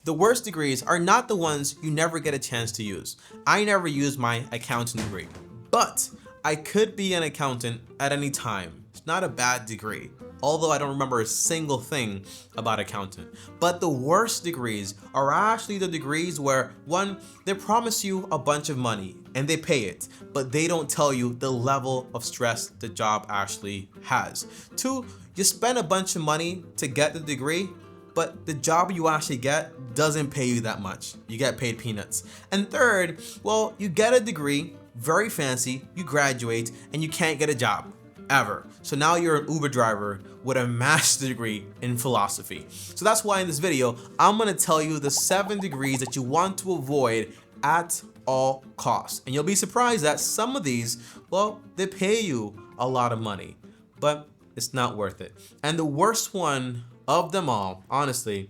The worst degrees are not the ones you never get a chance to use. I never used my accounting degree, but I could be an accountant at any time. It's not a bad degree, although I don't remember a single thing about accounting. But the worst degrees are actually the degrees where, one, they promise you a bunch of money and they pay it, but they don't tell you the level of stress the job actually has. Two, you spend a bunch of money to get the degree, but the job you actually get doesn't pay you that much. You get paid peanuts. And third, well, you get a degree, very fancy, you graduate, and you can't get a job, ever. So now you're an Uber driver with a master's degree in philosophy. So that's why in this video, I'm gonna tell you the 7 degrees that you want to avoid at all costs. And you'll be surprised that some of these, well, they pay you a lot of money, but it's not worth it. And the worst one of them all, honestly,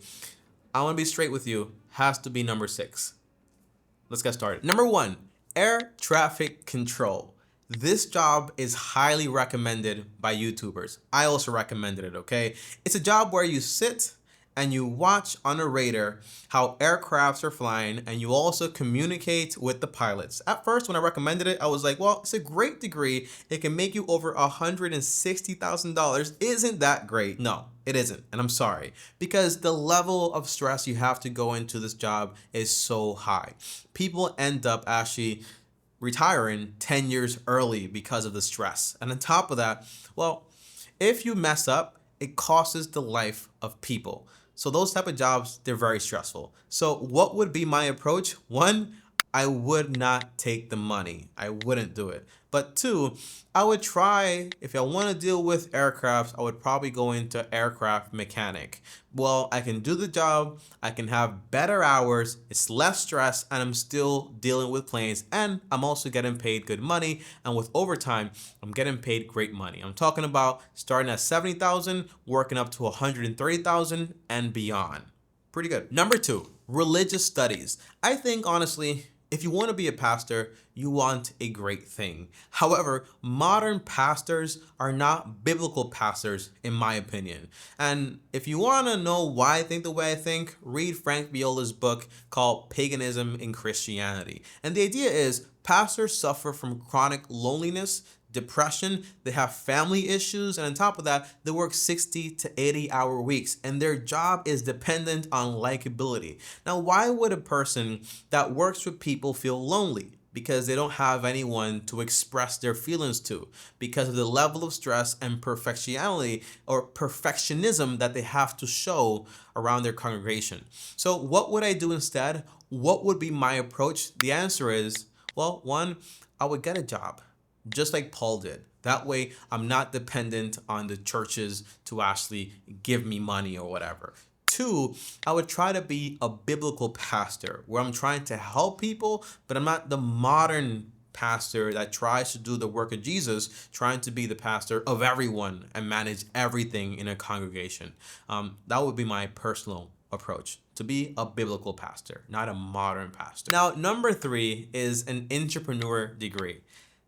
I want to be straight with you, has to be number 6. Let's get started. Number 1, air traffic control. This job is highly recommended by YouTubers. I also recommended it, okay? It's a job where you sit and you watch on a radar how aircrafts are flying, and you also communicate with the pilots. At first, when I recommended it, I was like, well, it's a great degree. It can make you over $160,000. Isn't that great? No, it isn't, and I'm sorry, because the level of stress you have to go into this job is so high. People end up actually retiring 10 years early because of the stress. And on top of that, well, if you mess up, it costs the life of people. So those type of jobs, they're very stressful. So what would be my approach? 1, I would not take the money. I wouldn't do it. But 2, I would try, if I want to deal with aircrafts, I would probably go into aircraft mechanic. Well, I can do the job, I can have better hours, it's less stress, and I'm still dealing with planes, and I'm also getting paid good money, and with overtime, I'm getting paid great money. I'm talking about starting at 70,000, working up to 130,000 and beyond. Pretty good. Number 2, religious studies. I think honestly, if you want to be a pastor, you want a great thing. However, modern pastors are not biblical pastors, in my opinion. And if you want to know why I think the way I think, read Frank Viola's book called Paganism in Christianity. And the idea is pastors suffer from chronic loneliness, depression, they have family issues, and on top of that, they work 60 to 80-hour weeks, and their job is dependent on likability. Now, why would a person that works with people feel lonely? Because they don't have anyone to express their feelings to, because of the level of stress and perfectionality or perfectionism that they have to show around their congregation. So what would I do instead? What would be my approach? The answer is, well, 1, I would get a job, just like Paul did. That way, I'm not dependent on the churches to actually give me money or whatever. 2, I would try to be a biblical pastor where I'm trying to help people, but I'm not the modern pastor that tries to do the work of Jesus, trying to be the pastor of everyone and manage everything in a congregation. That would be my personal approach, to be a biblical pastor, not a modern pastor. Now, number 3 is an entrepreneur degree.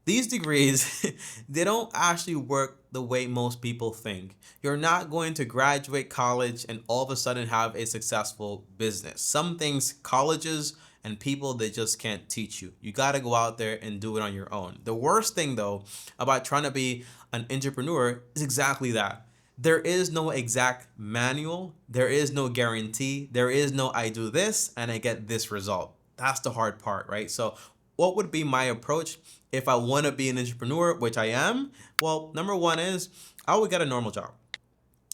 These degrees, they don't actually work the way most people think. You're not going to graduate college and all of a sudden have a successful business. Some things colleges and people, they just can't teach you. You got to go out there and do it on your own. The worst thing though about trying to be an entrepreneur is exactly that. There is no exact manual. There is no guarantee. There is no I do this and I get this result. That's the hard part, right? So what would be my approach if I want to be an entrepreneur, which I am? Well, number 1 is I would get a normal job.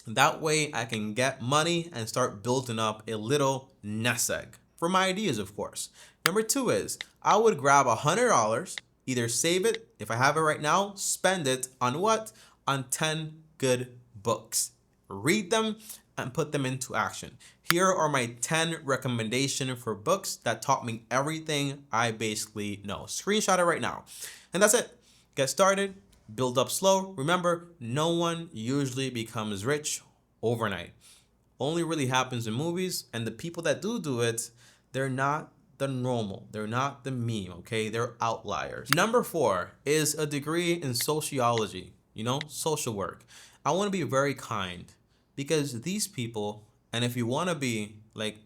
That way I can get money and start building up a little nest egg for my ideas, of course. Number 2 is I would grab $100, either save it, if I have it right now, spend it on what? On 10 good books. Read them and put them into action. Here are my 10 recommendations for books that taught me everything I basically know. Screenshot it right now. And that's it. Get started, build up slow. Remember, no one usually becomes rich overnight. Only really happens in movies, and the people that do it, they're not the normal. They're not the meme, okay? They're outliers. Number 4 is a degree in sociology, social work. I want to be very kind, because these people, and if you want to be like,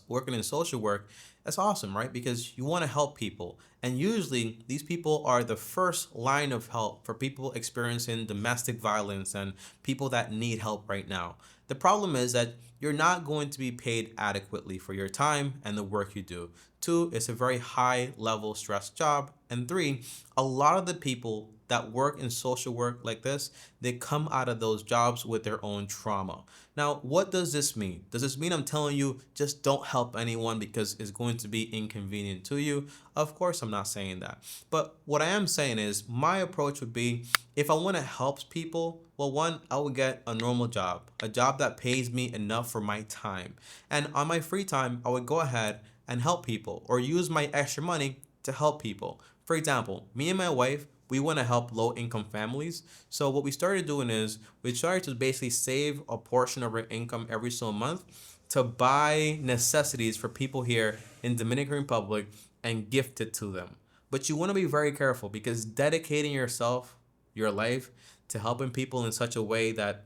working in social work, that's awesome, right? Because you want to help people. And usually these people are the first line of help for people experiencing domestic violence and people that need help right now. The problem is that you're not going to be paid adequately for your time and the work you do. Two, it's a very high level stress job. And three, a lot of the people that work in social work like this, they come out of those jobs with their own trauma. Now, what does this mean? Does this mean I'm telling you just don't help anyone because it's going to be inconvenient to you? Of course, I'm not saying that. But what I am saying is my approach would be, if I want to help people, well, one, I would get a normal job, a job that pays me enough for my time. And on my free time, I would go ahead and help people or use my extra money to help people. For example, me and my wife, we want to help low income families. So what we started doing is we started to basically save a portion of our income every so month to buy necessities for people here in Dominican Republic and gift it to them. But you want to be very careful because dedicating yourself, your life, to helping people in such a way that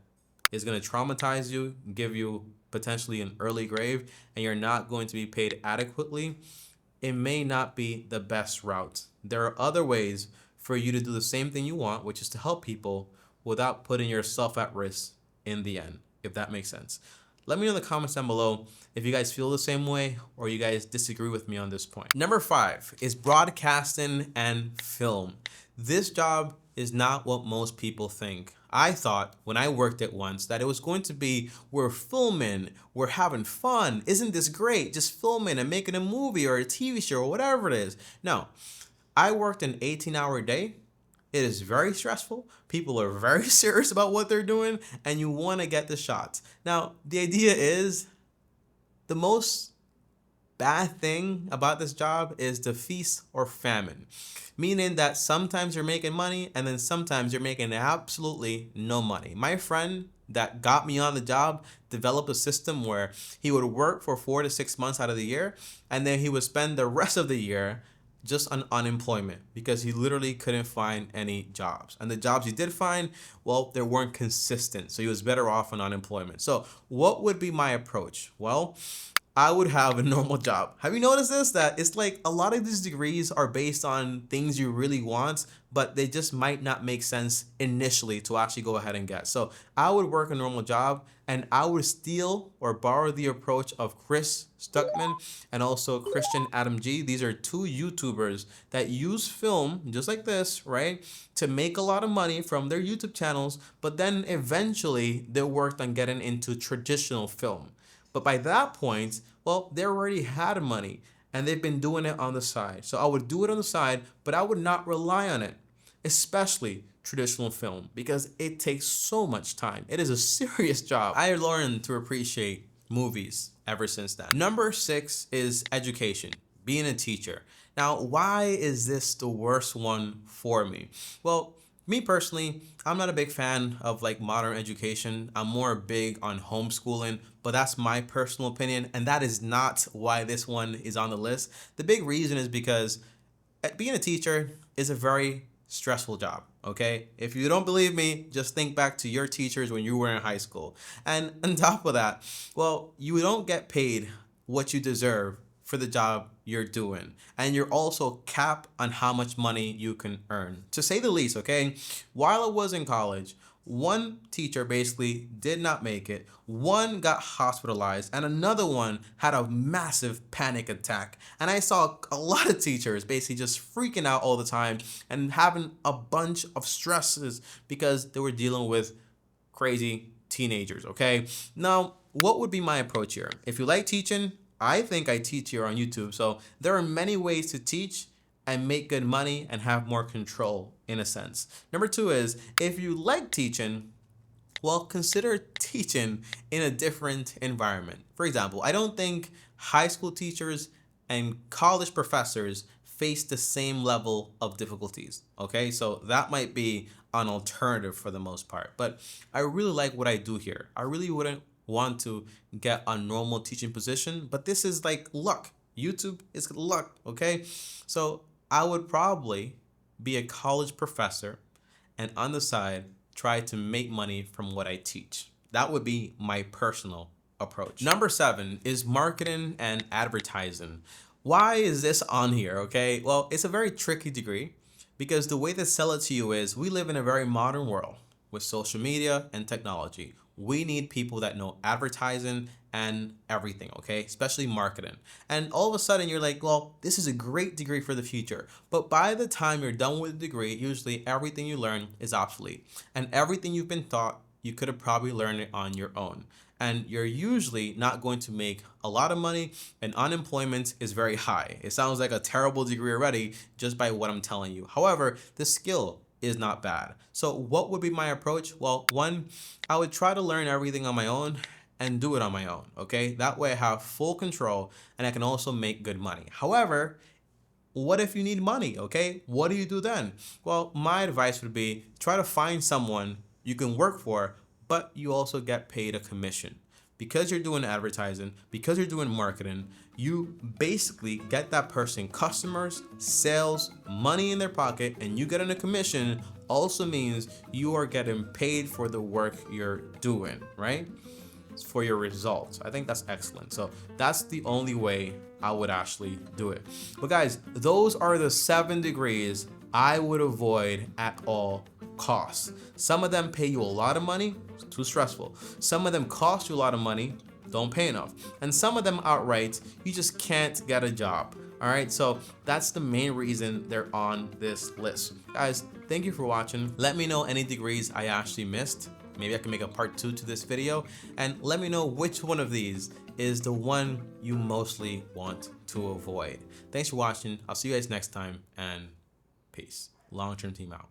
is going to traumatize you, give you potentially an early grave, and you're not going to be paid adequately, it may not be the best route. There are other ways for you to do the same thing you want, which is to help people without putting yourself at risk in the end, if that makes sense. Let me know in the comments down below if you guys feel the same way or you guys disagree with me on this point. Number 5 is broadcasting and film. This job is not what most people think. I thought when I worked it once that it was going to be, we're filming, we're having fun, isn't this great? Just filming and making a movie or a TV show or whatever it is. No, I worked an 18-hour day. It is very stressful. People are very serious about what they're doing and you want to get the shots. Now, the idea is the most bad thing about this job is the feast or famine, meaning that sometimes you're making money and then sometimes you're making absolutely no money. My friend that got me on the job developed a system where he would work for 4 to 6 months out of the year and then he would spend the rest of the year just on unemployment because he literally couldn't find any jobs. And the jobs he did find, well, they weren't consistent. So he was better off on unemployment. So what would be my approach? Well, I would have a normal job. Have you noticed this? That it's like a lot of these degrees are based on things you really want, but they just might not make sense initially to actually go ahead and get. So I would work a normal job and I would steal or borrow the approach of Chris Stuckman and also Christian Adam G. These are two YouTubers that use film just like this, right, to make a lot of money from their YouTube channels, but then eventually they worked on getting into traditional film. But by that point, well, they already had money and they've been doing it on the side. So I would do it on the side, but I would not rely on it, especially traditional film, because it takes so much time. It is a serious job. I learned to appreciate movies ever since then. Number 6 is education, being a teacher. Now, why is this the worst one for me? Well, me personally, I'm not a big fan of like modern education. I'm more big on homeschooling, but that's my personal opinion. And that is not why this one is on the list. The big reason is because being a teacher is a very stressful job. Okay. If you don't believe me, just think back to your teachers when you were in high school. And on top of that, well, you don't get paid what you deserve for the job you're doing. And you're also capped on how much money you can earn, to say the least, okay? While I was in college, one teacher basically did not make it, one got hospitalized, and another one had a massive panic attack. And I saw a lot of teachers basically just freaking out all the time and having a bunch of stresses because they were dealing with crazy teenagers, okay? Now, what would be my approach here? If you like teaching, I think I teach here on YouTube. So there are many ways to teach and make good money and have more control in a sense. Number 2 is if you like teaching, well, consider teaching in a different environment. For example, I don't think high school teachers and college professors face the same level of difficulties. Okay, so that might be an alternative for the most part. But I really like what I do here. I really wouldn't want to get a normal teaching position, but this is like luck. YouTube is luck, okay? So I would probably be a college professor and on the side try to make money from what I teach. That would be my personal approach. Number 7 is marketing and advertising. Why is this on here? Okay, well, it's a very tricky degree because the way they sell it to you is we live in a very modern world with social media and technology. We need people that know advertising and everything, okay? Especially marketing. And all of a sudden you're like, well, this is a great degree for the future. But by the time you're done with the degree, usually everything you learn is obsolete. And everything you've been taught, you could have probably learned it on your own. And you're usually not going to make a lot of money, and unemployment is very high. It sounds like a terrible degree already just by what I'm telling you. However, the skill is not bad. So what would be my approach? Well, one, I would try to learn everything on my own and do it on my own, okay? That way I have full control and I can also make good money. However, what if you need money, okay? What do you do then? Well, my advice would be try to find someone you can work for, but you also get paid a commission. Because you're doing advertising, because you're doing marketing, you basically get that person customers, sales, money in their pocket, and you getting a commission also means you are getting paid for the work you're doing, right? For your results. I think that's excellent. So that's the only way I would actually do it. But guys, those are the 7 degrees I would avoid at all costs. Some of them pay you a lot of money, it's too stressful. Some of them cost you a lot of money, don't pay enough. And some of them outright, you just can't get a job. All right, so that's the main reason they're on this list. Guys, thank you for watching. Let me know any degrees I actually missed. Maybe I can make a part 2 to this video, and let me know which one of these is the one you mostly want to avoid. Thanks for watching. I'll see you guys next time, and peace. Long-term team out.